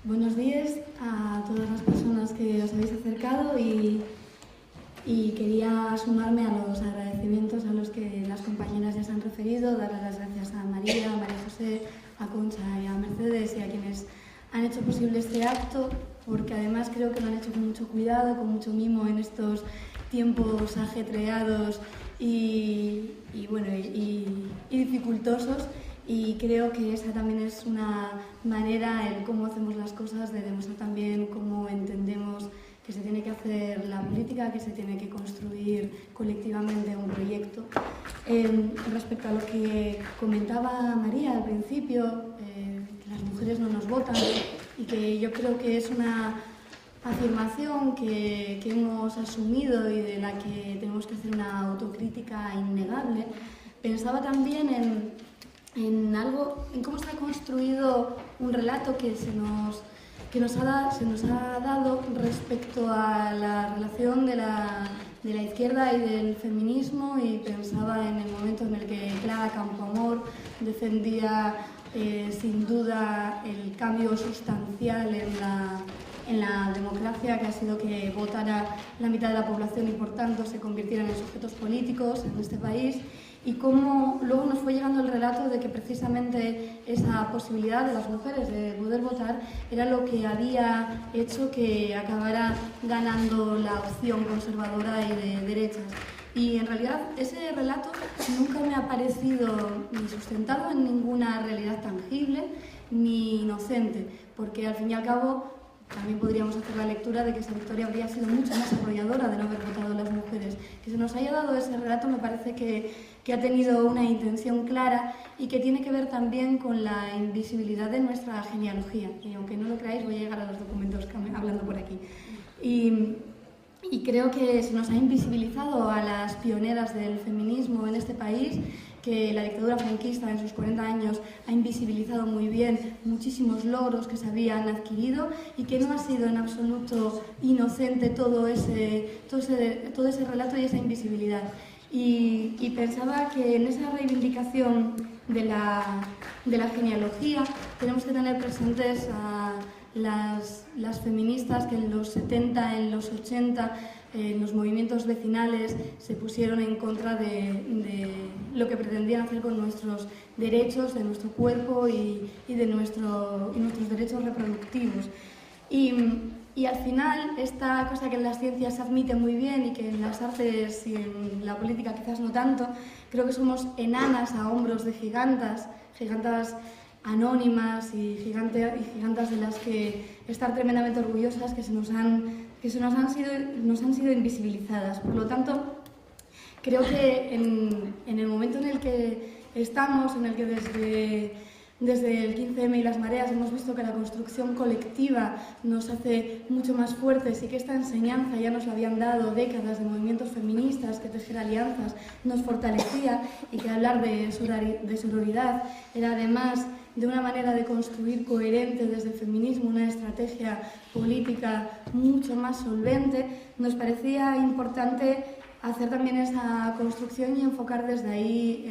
Buenos días a todas las personas que os habéis acercado y quería sumarme a los agradecimientos a los que las compañeras ya se han referido, darle las gracias a María, a María José, a Concha y a Mercedes y a quienes han hecho posible este acto, porque además creo que lo han hecho con mucho cuidado, con mucho mimo en estos tiempos ajetreados y dificultosos. Y creo que esa también es una manera, el cómo hacemos las cosas, de demostrar también cómo entendemos que se tiene que hacer la política, que se tiene que construir colectivamente un proyecto. Respecto a lo que comentaba María al principio, que las mujeres no nos votan, y que yo creo que es una afirmación que hemos asumido y de la que tenemos que hacer una autocrítica innegable, pensaba también en cómo está construido un relato que se nos ha dado respecto a la relación de la izquierda y del feminismo, y pensaba en el momento en el que Clara Campoamor defendía sin duda el cambio sustancial en la democracia, que ha sido que votara la mitad de la población y por tanto se convirtieran en sujetos políticos en este país, y cómo luego nos fue llegando el relato de que precisamente esa posibilidad de las mujeres de poder votar era lo que había hecho que acabara ganando la opción conservadora y de derechas. Y en realidad ese relato nunca me ha parecido ni sustentado en ninguna realidad tangible ni inocente, porque al fin y al cabo también podríamos hacer la lectura de que esa victoria habría sido mucho más arrolladora de no haber votado las mujeres. Que se nos haya dado ese relato me parece que ha tenido una intención clara y que tiene que ver también con la invisibilidad de nuestra genealogía. Y aunque no lo creáis, voy a llegar a los documentos hablando por aquí. Y creo que se nos ha invisibilizado a las pioneras del feminismo en este país, que la dictadura franquista en sus 40 años ha invisibilizado muy bien muchísimos logros que se habían adquirido, y que no ha sido en absoluto inocente todo ese relato y esa invisibilidad. Y pensaba que en esa reivindicación de la genealogía tenemos que tener presentes a las feministas que en los 70, en los 80, en los movimientos vecinales se pusieron en contra de lo que pretendían hacer con nuestros derechos, de nuestro cuerpo y nuestros derechos reproductivos. Y al final, esta cosa que en las ciencias se admite muy bien y que en las artes y en la política quizás no tanto, creo que somos enanas a hombros de gigantas anónimas y gigantas de las que estar tremendamente orgullosas, que nos han sido invisibilizadas. Por lo tanto, creo que en el momento en el que estamos, en el que desde el 15M y las mareas hemos visto que la construcción colectiva nos hace mucho más fuertes, y que esta enseñanza ya nos la habían dado décadas de movimientos feministas, que tejer alianzas nos fortalecía, y que hablar de sororidad era además de una manera de construir coherente desde el feminismo una estrategia política mucho más solvente, nos parecía importante hacer también esa construcción y enfocar desde ahí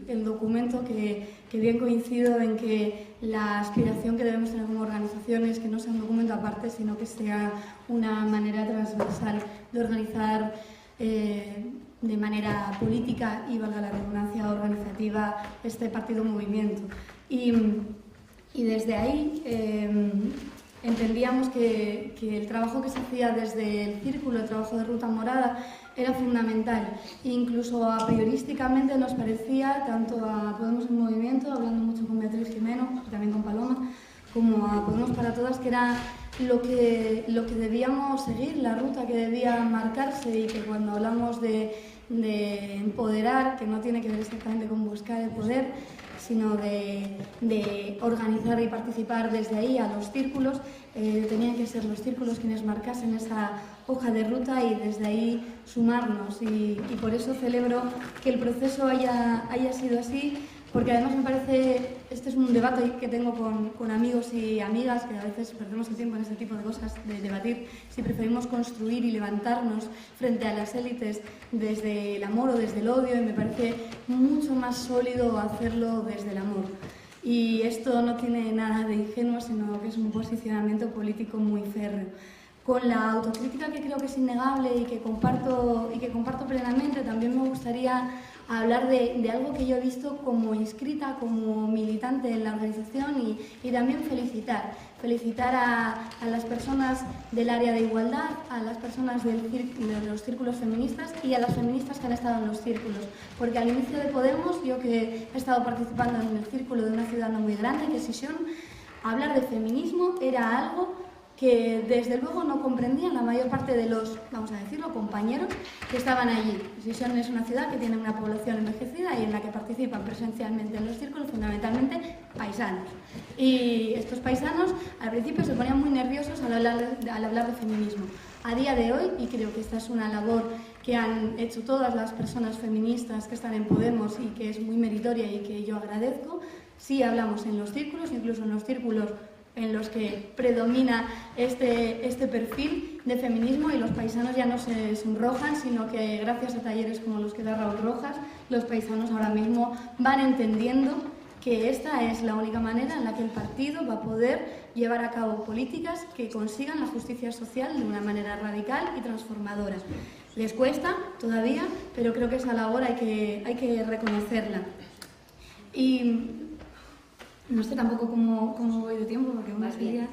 el documento, que bien coincido en que la aspiración que debemos tener como organizaciones, que no sea un documento aparte, sino que sea una manera transversal de organizar de manera política y, valga la redundancia, organizativa este partido movimiento. Y desde ahí entendíamos que el trabajo que se hacía desde el círculo, el trabajo de Ruta Morada, era fundamental. Incluso a priorísticamente nos parecía, tanto a Podemos en Movimiento, hablando mucho con Beatriz Jimeno, y también con Paloma, como a Podemos para Todas, que era lo que debíamos seguir, la ruta que debía marcarse, y que cuando hablamos de empoderar, que no tiene que ver exactamente con buscar el poder, sino de organizar y participar desde ahí a los círculos, tenían que ser los círculos quienes marcasen esa hoja de ruta y desde ahí sumarnos. Y por eso celebro que el proceso haya sido así, porque además me parece, este es un debate que tengo con amigos y amigas, que a veces perdemos el tiempo en este tipo de cosas, de debatir si preferimos construir y levantarnos frente a las élites desde el amor o desde el odio, y me parece mucho más sólido hacerlo desde el amor. Y esto no tiene nada de ingenuo, sino que es un posicionamiento político muy férreo. Con la autocrítica que creo que es innegable y que comparto plenamente, también me gustaría hablar de algo que yo he visto como inscrita, como militante en la organización y también felicitar a las personas del área de igualdad, a las personas de los círculos feministas y a las feministas que han estado en los círculos. Porque al inicio de Podemos, yo que he estado participando en el círculo de una ciudad no muy grande, que es Sisión, hablar de feminismo era algo que desde luego no comprendían la mayor parte de los, vamos a decirlo, compañeros que estaban allí. Sisión es una ciudad que tiene una población envejecida y en la que participan presencialmente en los círculos fundamentalmente paisanos. Y estos paisanos al principio se ponían muy nerviosos al hablar de feminismo. A día de hoy, y creo que esta es una labor que han hecho todas las personas feministas que están en Podemos y que es muy meritoria y que yo agradezco, sí hablamos en los círculos, incluso en los círculos en los que predomina este perfil de feminismo, y los paisanos ya no se sonrojan, sino que gracias a talleres como los que da Raúl Rojas, los paisanos ahora mismo van entendiendo que esta es la única manera en la que el partido va a poder llevar a cabo políticas que consigan la justicia social de una manera radical y transformadora. Les cuesta todavía, pero creo que esa labor hay que reconocerla. Y no sé tampoco cómo voy de tiempo, porque una sería...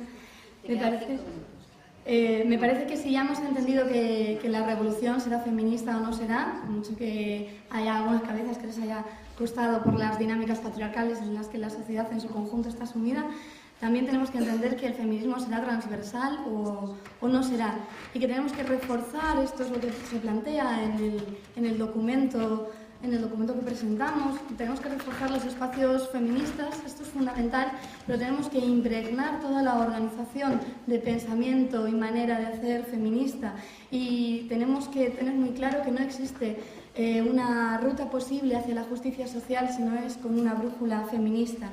Me parece que si ya hemos entendido que la revolución será feminista o no será, mucho que haya algunas cabezas que les haya costado por las dinámicas patriarcales en las que la sociedad en su conjunto está sumida, también tenemos que entender que el feminismo será transversal o no será, y que tenemos que reforzar, esto es lo que se plantea en el documento que presentamos, tenemos que reforzar los espacios feministas, esto es fundamental, pero tenemos que impregnar toda la organización de pensamiento y manera de hacer feminista, y tenemos que tener muy claro que no existe una ruta posible hacia la justicia social si no es con una brújula feminista.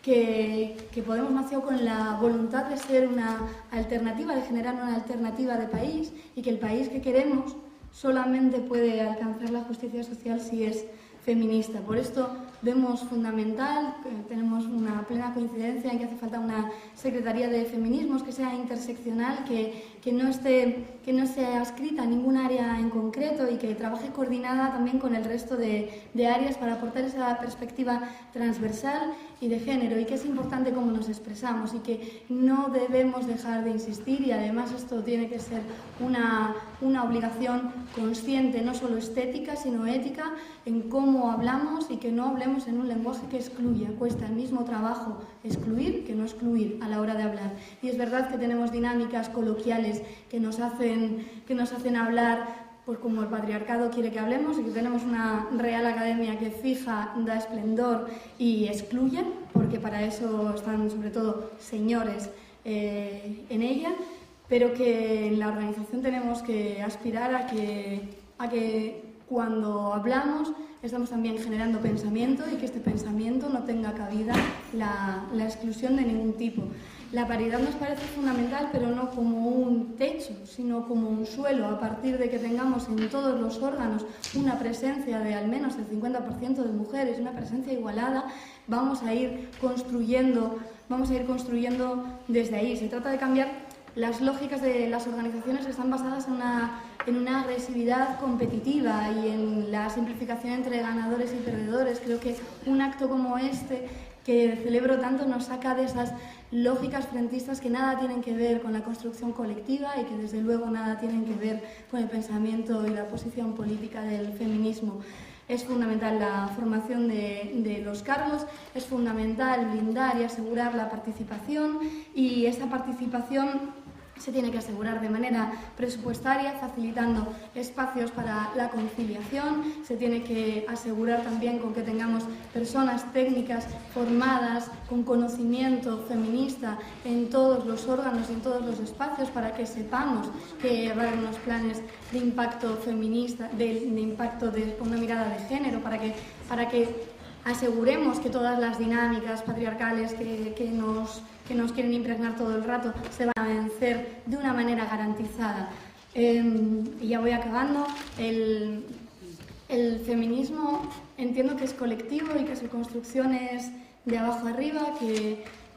Que Podemos nació con la voluntad de ser una alternativa, de generar una alternativa de país, y que el país que queremos solamente puede alcanzar la justicia social si es feminista. Por esto vemos fundamental, tenemos una plena coincidencia en que hace falta una Secretaría de Feminismos que sea interseccional, que no esté adscrita a ningún área en concreto y que trabaje coordinada también con el resto de áreas para aportar esa perspectiva transversal y de género, y que es importante cómo nos expresamos y que no debemos dejar de insistir, y además esto tiene que ser una obligación consciente, no solo estética sino ética, en cómo hablamos, y que no hablemos en un lenguaje que excluya. Cuesta el mismo trabajo excluir que no excluir a la hora de hablar, y es verdad que tenemos dinámicas coloquiales que nos hacen hablar pues como el patriarcado quiere que hablemos, y que tenemos una Real Academia que fija, da esplendor y excluye, porque para eso están sobre todo señores en ella, pero que en la organización tenemos que aspirar a que cuando hablamos estamos también generando pensamiento, y que este pensamiento no tenga cabida la exclusión de ningún tipo. La paridad nos parece fundamental, pero no como un techo, sino como un suelo, a partir de que tengamos en todos los órganos una presencia de al menos el 50% de mujeres, una presencia igualada, vamos a ir construyendo desde ahí. Se trata de cambiar las lógicas de las organizaciones que están basadas en una agresividad competitiva y en la simplificación entre ganadores y perdedores. Creo que un acto como este, que celebro tanto, nos saca de esas lógicas frentistas que nada tienen que ver con la construcción colectiva y que desde luego nada tienen que ver con el pensamiento y la posición política del feminismo. Es fundamental la formación de los cargos, es fundamental blindar y asegurar la participación, y esa participación se tiene que asegurar de manera presupuestaria, facilitando espacios para la conciliación. Se tiene que asegurar también con que tengamos personas técnicas formadas con conocimiento feminista en todos los órganos y en todos los espacios, para que sepamos que llevar unos planes de impacto feminista, de impacto con una mirada de género, para que aseguremos que todas las dinámicas patriarcales que nos quieren impregnar todo el rato se van a vencer de una manera garantizada. Y ya voy acabando. El feminismo entiendo que es colectivo y que su construcción es de abajo arriba,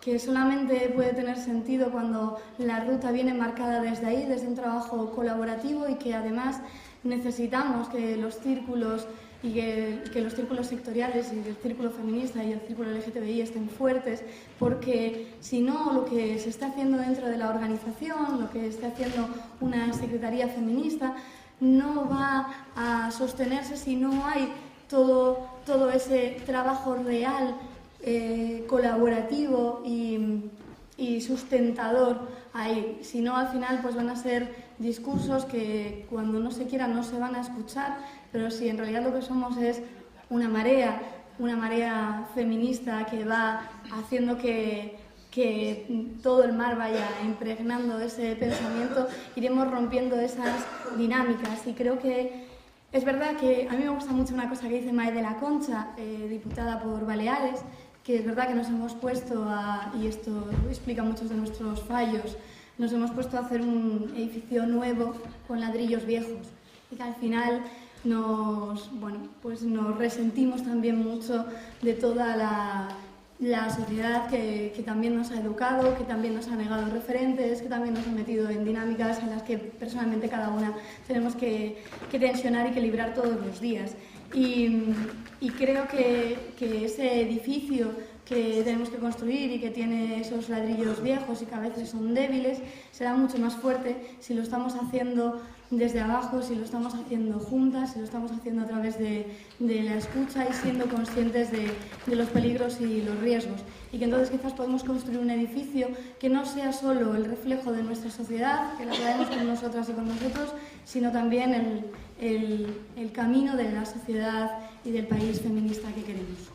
que solamente puede tener sentido cuando la ruta viene marcada desde ahí, desde un trabajo colaborativo, y que además necesitamos que los círculos y que los círculos sectoriales y el círculo feminista y el círculo LGTBI estén fuertes, porque si no, lo que se está haciendo dentro de la organización, lo que está haciendo una secretaría feminista, no va a sostenerse si no hay todo ese trabajo real, colaborativo y sustentador ahí. Si no, al final pues van a ser discursos que cuando no se quiera no se van a escuchar, pero si en realidad lo que somos es una marea feminista que va haciendo que todo el mar vaya impregnando ese pensamiento, iremos rompiendo esas dinámicas. Y creo que es verdad que a mí me gusta mucho una cosa que dice Mae de la Concha, diputada por Baleares, que es verdad que nos hemos puesto y esto explica muchos de nuestros fallos, nos hemos puesto a hacer un edificio nuevo con ladrillos viejos, y que al final nos resentimos también mucho de toda la sociedad que también nos ha educado, que también nos ha negado referentes, que también nos ha metido en dinámicas en las que personalmente cada una tenemos que tensionar y que librar todos los días. Y creo que ese edificio que tenemos que construir y que tiene esos ladrillos viejos y que a veces son débiles, será mucho más fuerte si lo estamos haciendo desde abajo, si lo estamos haciendo juntas, si lo estamos haciendo a través de la escucha y siendo conscientes de los peligros y los riesgos. Y que entonces quizás podemos construir un edificio que no sea solo el reflejo de nuestra sociedad, que la traemos con nosotras y con nosotros, sino también el camino de la sociedad y del país feminista que queremos.